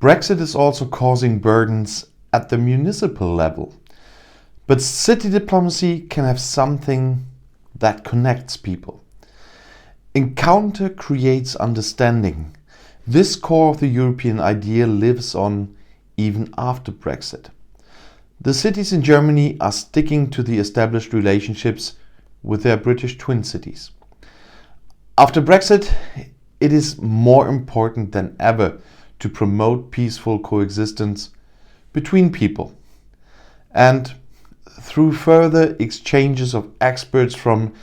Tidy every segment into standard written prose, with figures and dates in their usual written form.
Brexit is also causing burdens at the municipal level. But city diplomacy can have something that connects people. Encounter creates understanding. This core of the European idea lives on even after Brexit. The cities in Germany are sticking to the established relationships with their British twin cities. After Brexit, it is more important than ever to promote peaceful coexistence between people. And through further exchanges of experts from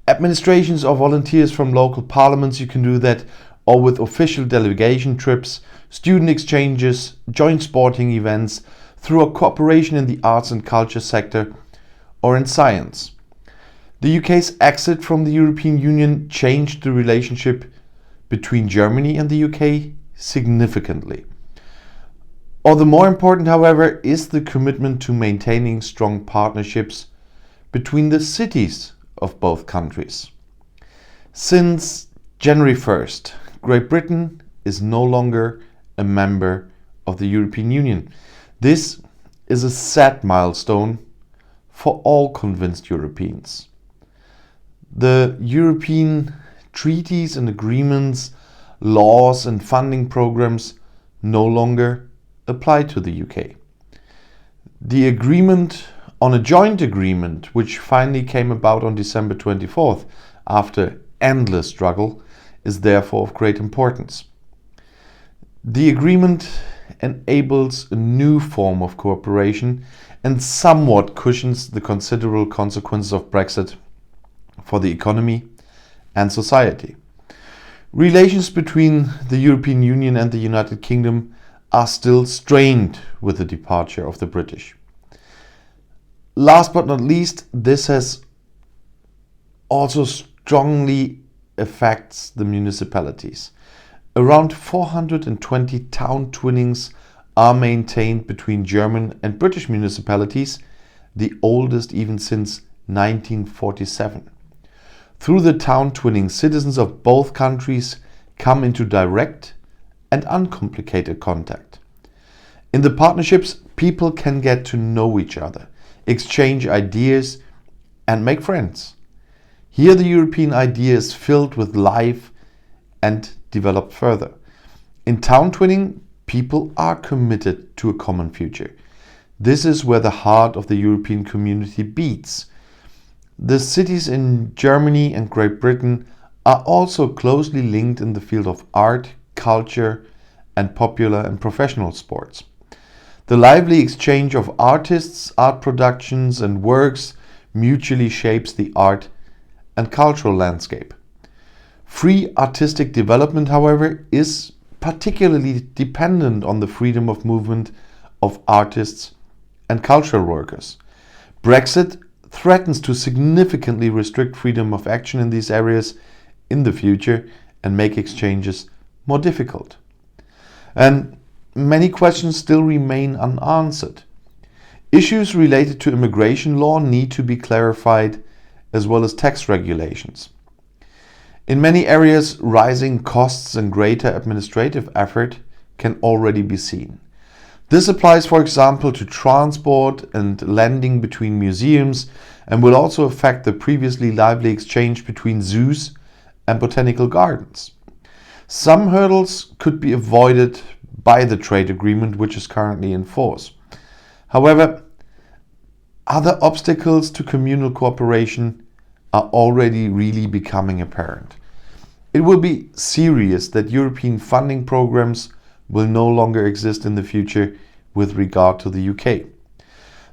administrations or volunteers from local parliaments, you can do that, or with official delegation trips, student exchanges, joint sporting events, through a cooperation in the arts and culture sector, or in science. The UK's exit from the European Union changed the relationship between Germany and the UK significantly. All the more important, however, is the commitment to maintaining strong partnerships between the cities of both countries. Since January 1st, Great Britain is no longer a member of the European Union. This is a sad milestone for all convinced Europeans. The European treaties and agreements, laws and funding programs no longer apply to the UK. The agreement on a joint agreement, which finally came about on December 24th after endless struggle, is therefore of great importance. The agreement enables a new form of cooperation and somewhat cushions the considerable consequences of Brexit for the economy and society. Relations between the European Union and the United Kingdom are still strained with the departure of the British. Last but not least, this has also strongly affects the municipalities. Around 420 town twinnings are maintained between German and British municipalities, the oldest even since 1947. Through the town twinning, citizens of both countries come into direct and uncomplicated contact. In the partnerships, people can get to know each other, exchange ideas, and make friends. Here the European idea is filled with life and developed further. In town twinning, people are committed to a common future. This is where the heart of the European community beats. The cities in Germany and Great Britain are also closely linked in the field of art, culture, and popular and professional sports. The lively exchange of artists, art productions, and works mutually shapes the art and cultural landscape. Free artistic development, however, is particularly dependent on the freedom of movement of artists and cultural workers. Brexit threatens to significantly restrict freedom of action in these areas in the future and make exchanges more difficult. And many questions still remain unanswered. Issues related to immigration law need to be clarified, as well as tax regulations. In many areas, rising costs and greater administrative effort can already be seen. This applies, for example, to transport and lending between museums, and will also affect the previously lively exchange between zoos and botanical gardens. Some hurdles could be avoided by the trade agreement which is currently in force. However, other obstacles to communal cooperation are already really becoming apparent. It will be serious that European funding programs will no longer exist in the future with regard to the UK.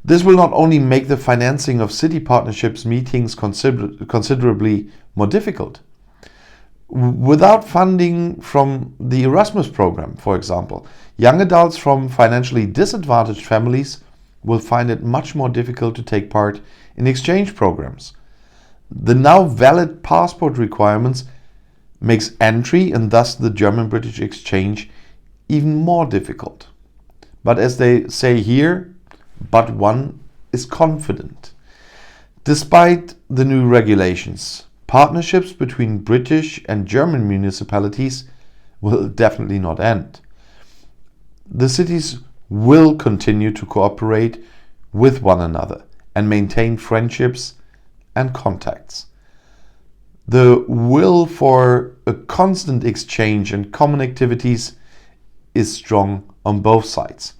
This will not only make the financing of city partnerships meetings considerably more difficult. Without funding from the Erasmus program, for example, young adults from financially disadvantaged families will find it much more difficult to take part in exchange programs. The now valid passport requirements makes entry and thus the German-British exchange even more difficult. But as they say here, but one is confident. Despite the new regulations, partnerships between British and German municipalities will definitely not end. the cities will continue to cooperate with one another and maintain friendships and contacts. The will for a constant exchange and common activities is strong on both sides.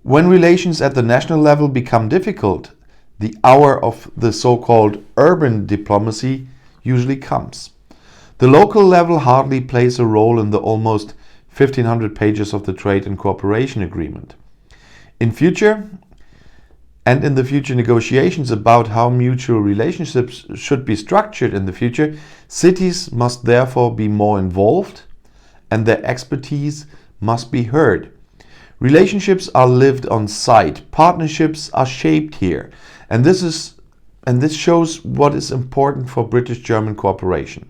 When relations at the national level become difficult, the hour of the so-called urban diplomacy usually comes. The local level hardly plays a role in the almost 1,500 pages of the Trade and Cooperation Agreement. In the future negotiations about how mutual relationships should be structured in the future, cities must therefore be more involved and their expertise must be heard. Relationships are lived on site, partnerships are shaped here, and this shows what is important for British-German cooperation.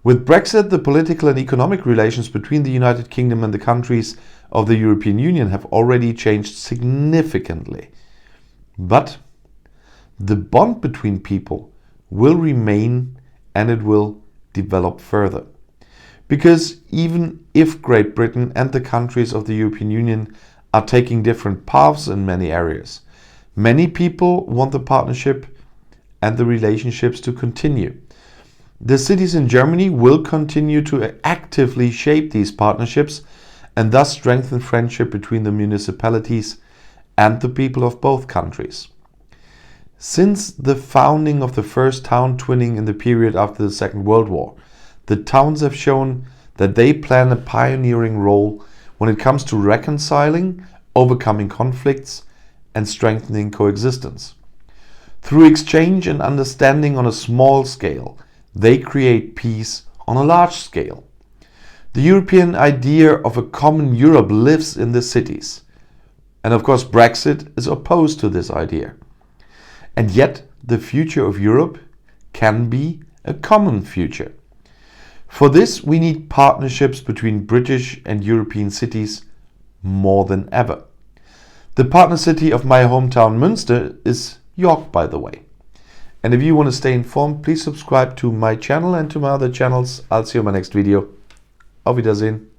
With Brexit, the political and economic relations between the United Kingdom and the countries of the European Union have already changed significantly. But the bond between people will remain and it will develop further. Because even if Great Britain and the countries of the European Union are taking different paths in many areas, many people want the partnership and the relationships to continue. The cities in Germany will continue to actively shape these partnerships and thus strengthen friendship between the municipalities and the people of both countries. Since the founding of the first town twinning in the period after the Second World War, the towns have shown that they play a pioneering role when it comes to reconciling, overcoming conflicts, and strengthening coexistence. Through exchange and understanding on a small scale, they create peace on a large scale. The European idea of a common Europe lives in the cities. And of course, Brexit is opposed to this idea. And yet, the future of Europe can be a common future. For this, we need partnerships between British and European cities more than ever. The partner city of my hometown Münster is York, by the way. And if you want to stay informed, please subscribe to my channel and to my other channels. I'll see you in my next video. Auf Wiedersehen.